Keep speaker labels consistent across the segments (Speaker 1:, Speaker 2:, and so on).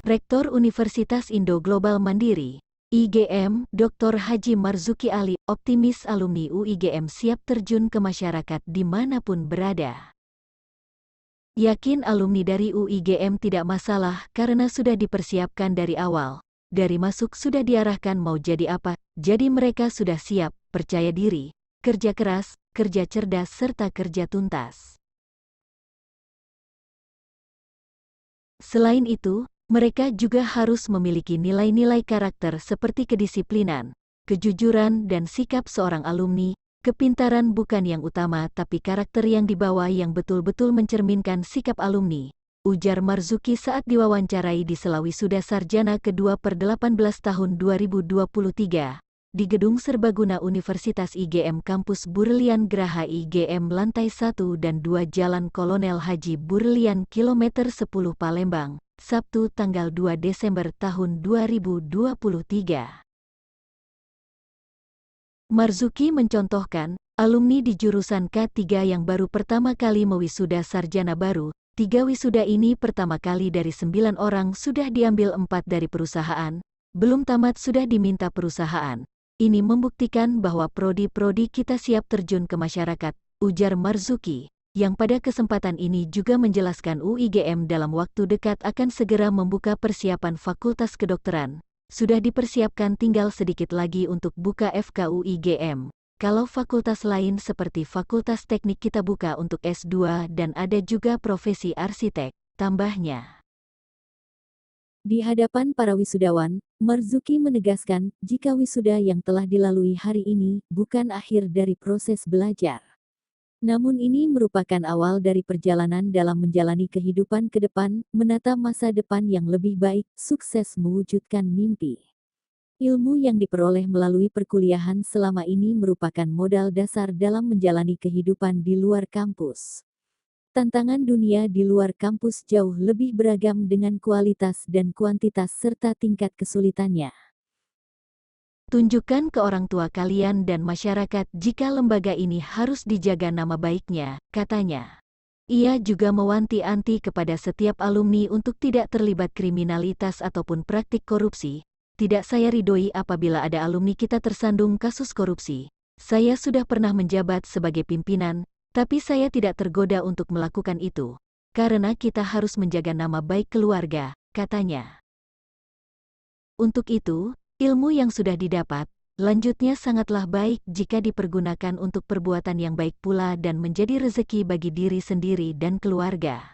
Speaker 1: Rektor Universitas Indo Global Mandiri, IGM, Dr. Haji Marzuki Ali, optimis alumni UIGM siap terjun ke masyarakat dimanapun berada. Yakin alumni dari UIGM tidak masalah karena sudah dipersiapkan dari awal. Dari masuk sudah diarahkan mau jadi apa, jadi mereka sudah siap, percaya diri, kerja keras, kerja cerdas serta kerja tuntas. Selain itu, mereka juga harus memiliki nilai-nilai karakter seperti kedisiplinan, kejujuran dan sikap seorang alumni. Kepintaran bukan yang utama tapi karakter yang dibawa yang betul-betul mencerminkan sikap alumni, ujar Marzuki saat diwawancarai di Sela Wisuda Sarjana kedua per-18 tahun 2023, di Gedung Serbaguna Universitas IGM Kampus Burlian Graha IGM lantai 1 dan 2 Jalan Kolonel Haji Burlian kilometer 10 Palembang, Sabtu tanggal 2 Desember tahun 2023. Marzuki mencontohkan, alumni di jurusan K3 yang baru pertama kali mewisuda sarjana baru, 3 wisuda ini pertama kali dari 9 orang sudah diambil 4 dari perusahaan, belum tamat sudah diminta perusahaan. Ini membuktikan bahwa prodi-prodi kita siap terjun ke masyarakat, ujar Marzuki, yang pada kesempatan ini juga menjelaskan UIGM dalam waktu dekat akan segera membuka persiapan Fakultas Kedokteran. Sudah dipersiapkan tinggal sedikit lagi untuk buka FK UIGM. Kalau fakultas lain seperti Fakultas Teknik kita buka untuk S2 dan ada juga profesi arsitek, tambahnya. Di hadapan para wisudawan, Marzuki menegaskan, jika wisuda yang telah dilalui hari ini bukan akhir dari proses belajar. Namun ini merupakan awal dari perjalanan dalam menjalani kehidupan ke depan, menata masa depan yang lebih baik, sukses mewujudkan mimpi. Ilmu yang diperoleh melalui perkuliahan selama ini merupakan modal dasar dalam menjalani kehidupan di luar kampus. Tantangan dunia di luar kampus jauh lebih beragam dengan kualitas dan kuantitas serta tingkat kesulitannya. Tunjukkan ke orang tua kalian dan masyarakat jika lembaga ini harus dijaga nama baiknya, katanya. Ia juga mewanti-wanti kepada setiap alumni untuk tidak terlibat kriminalitas ataupun praktik korupsi. Tidak saya ridhoi apabila ada alumni kita tersandung kasus korupsi. Saya sudah pernah menjabat sebagai pimpinan, tapi saya tidak tergoda untuk melakukan itu. Karena kita harus menjaga nama baik keluarga, katanya. Untuk itu, ilmu yang sudah didapat, lanjutnya sangatlah baik jika dipergunakan untuk perbuatan yang baik pula dan menjadi rezeki bagi diri sendiri dan keluarga.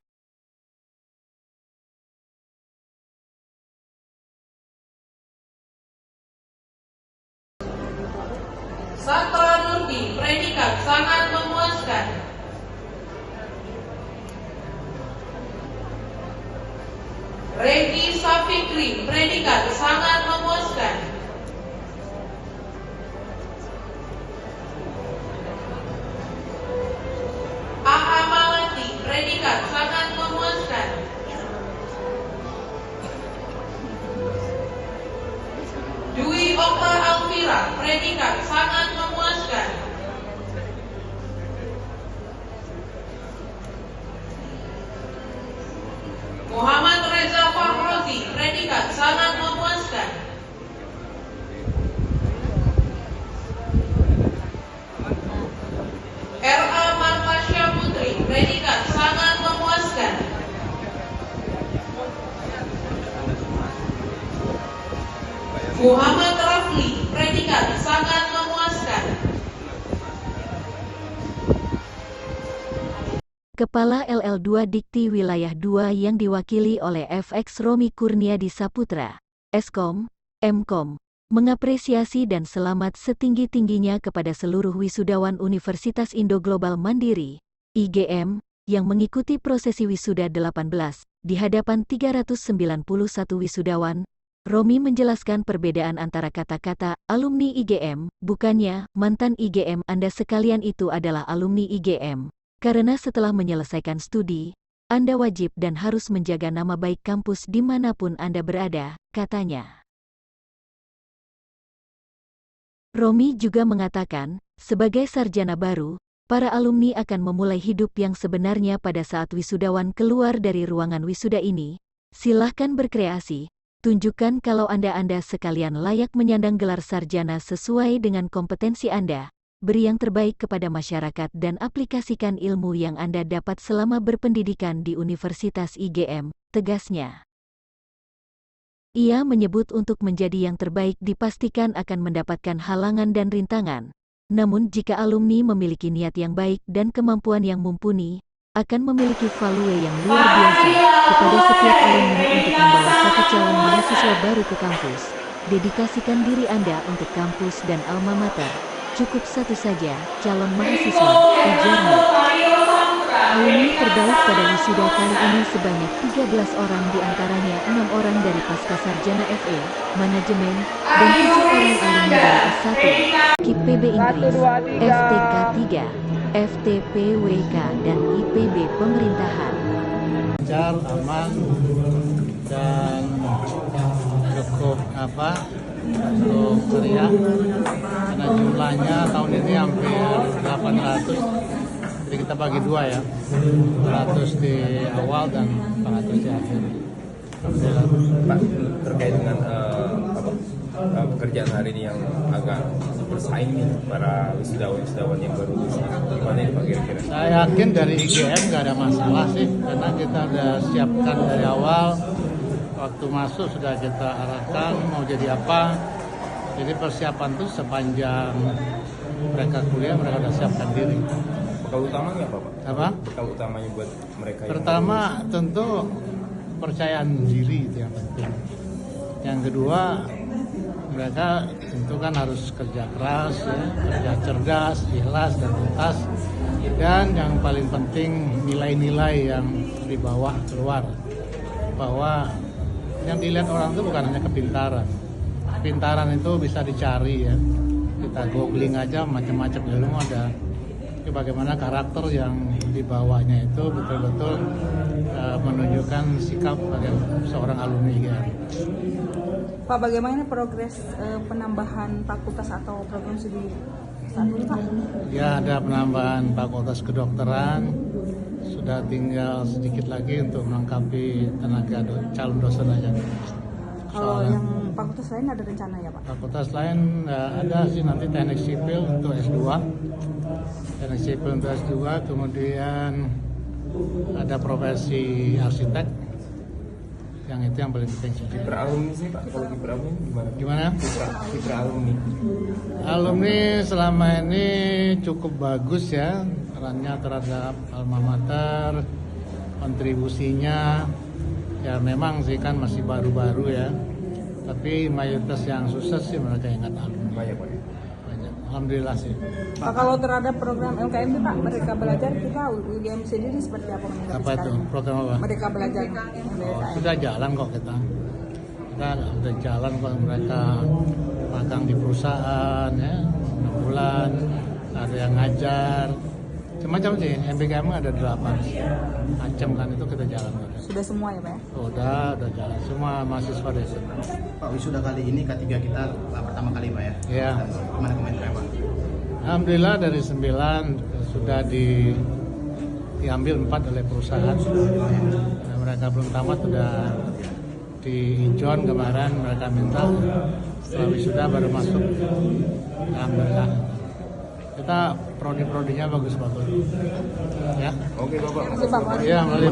Speaker 2: Satra Nurdi, predikat sangat memuaskan. Regi Safikri, predikat sangat memuaskan. AA Malati, predikat sangat memuaskan. Dwi Okta Alfira, predikat sangat memuaskan. Muhammad Reza Fahrozi, predikat sangat memuaskan. R.A. Martasya Putri, predikat sangat memuaskan. Muhammad Rafli, predikat sangat memuaskan.
Speaker 1: Kepala LL2 Dikti Wilayah 2 yang diwakili oleh FX Romi Kurniadi Saputra, Eskom, Mkom, mengapresiasi dan selamat setinggi-tingginya kepada seluruh wisudawan Universitas Indo Global Mandiri, IGM, yang mengikuti prosesi wisuda 18, di hadapan 391 wisudawan. Romi menjelaskan perbedaan antara kata-kata alumni IGM, bukannya mantan IGM Anda sekalian itu adalah alumni IGM. Karena setelah menyelesaikan studi, Anda wajib dan harus menjaga nama baik kampus dimanapun Anda berada, katanya. Romi juga mengatakan, sebagai sarjana baru, para alumni akan memulai hidup yang sebenarnya pada saat wisudawan keluar dari ruangan wisuda ini. Silahkan berkreasi, tunjukkan kalau Anda sekalian layak menyandang gelar sarjana sesuai dengan kompetensi Anda. Beri yang terbaik kepada masyarakat dan aplikasikan ilmu yang Anda dapat selama berpendidikan di Universitas IGM, tegasnya. Ia menyebut untuk menjadi yang terbaik dipastikan akan mendapatkan halangan dan rintangan. Namun jika alumni memiliki niat yang baik dan kemampuan yang mumpuni, akan memiliki value yang luar biasa kepada setiap alumni untuk membawa satu calon mahasiswa baru ke kampus. Dedikasikan diri Anda untuk kampus dan alma mater. Cukup satu saja, calon mahasiswa, ujarnya. Alumni terbaik pada wisuda kali ini sebanyak 13 orang, diantaranya 6 orang dari Pascasarjana FE, Manajemen, dan 7 orang alumni dari S1, KIP PB Inggris, FTK 3, FTPWK, dan IPB Pemerintahan.
Speaker 3: Lancar, aman, dan cukup untuk meriah karena jumlahnya tahun ini hampir 800, jadi kita bagi dua ya, 100 di awal dan 400 di akhir. Alhamdulillah.
Speaker 4: Pak, terkait dengan pekerjaan hari ini yang agak bersaing nih para wisudawan yang baru lulus, gimana ini Pak kira-kira?
Speaker 3: Saya yakin dari IGM nggak ada masalah sih, karena kita udah siapkan dari awal. Waktu masuk sudah kita arahkan mau jadi apa. Jadi persiapan tuh sepanjang mereka kuliah mereka udah siapkan diri.
Speaker 4: Bekal utamanya apa Pak?
Speaker 3: Apa?
Speaker 4: Bekal utamanya buat mereka
Speaker 3: Pertama tentu kepercayaan diri itu yang penting. Yang kedua mereka tentu kan harus kerja keras, ya, kerja cerdas, ikhlas dan tuntas. Dan yang paling penting nilai-nilai yang dibawa keluar, bahwa yang dilihat orang itu bukan hanya kepintaran. Kepintaran itu bisa dicari ya. Kita googling aja macam-macam ilmu ada. Tapi bagaimana karakter yang dibawanya itu betul-betul menunjukkan sikap sebagai seorang alumni ya.
Speaker 5: Pak, bagaimana progres penambahan fakultas atau program studi saat ini Pak?
Speaker 3: Ya, ada penambahan fakultas kedokteran. Sudah tinggal sedikit lagi untuk melengkapi tenaga calon dosen aja.
Speaker 5: Kalau yang fakultas lain ada rencana ya Pak?
Speaker 3: Fakultas lain ada sih nanti teknik sipil untuk S2. Teknik sipil untuk S2, kemudian ada profesi arsitek. Yang itu yang paling penting sih.
Speaker 4: Kiprah alumni sih Pak, kalau kiprah alumni gimana?
Speaker 3: Gimana?
Speaker 4: Kiprah alumni.
Speaker 3: Alumni selama ini cukup bagus ya, perannya terhadap alma mater, kontribusinya. Ya memang sih kan masih baru-baru ya, tapi mayoritas yang sukses sih mereka ingat alumni.
Speaker 4: Banyak Pak.
Speaker 3: Banyak. Alhamdulillah sih.
Speaker 5: Pak, kalau terhadap program LKMB Pak, mereka belajar, kita UGM sendiri seperti apa?
Speaker 3: Apa itu? Program apa?
Speaker 5: Mereka belajar
Speaker 3: Sudah jalan kok kita. Kita udah jalan kok, mereka magang di perusahaan ya, 6 bulan, ada yang ngajar. Macam sih, MBKM ada 8 macam kan, itu kita jalan.
Speaker 5: Sudah semua ya Pak ya?
Speaker 3: Udah jalan semua mahasiswa di sini.
Speaker 6: Pak, wisuda kali ini K3 kita pertama kali Pak ya?
Speaker 3: Iya.
Speaker 6: Gimana komentarnya Pak?
Speaker 3: Alhamdulillah dari 9 sudah diambil 4 oleh perusahaan. Nah, mereka belum tamat sudah diijon kemarin, mereka minta setelah wisuda baru masuk. Alhamdulillah. Kita prodi-prodinya bagus-bagus. Ya.
Speaker 4: Oke Bapak.
Speaker 5: Terima kasih Pak.
Speaker 3: Ya, melalui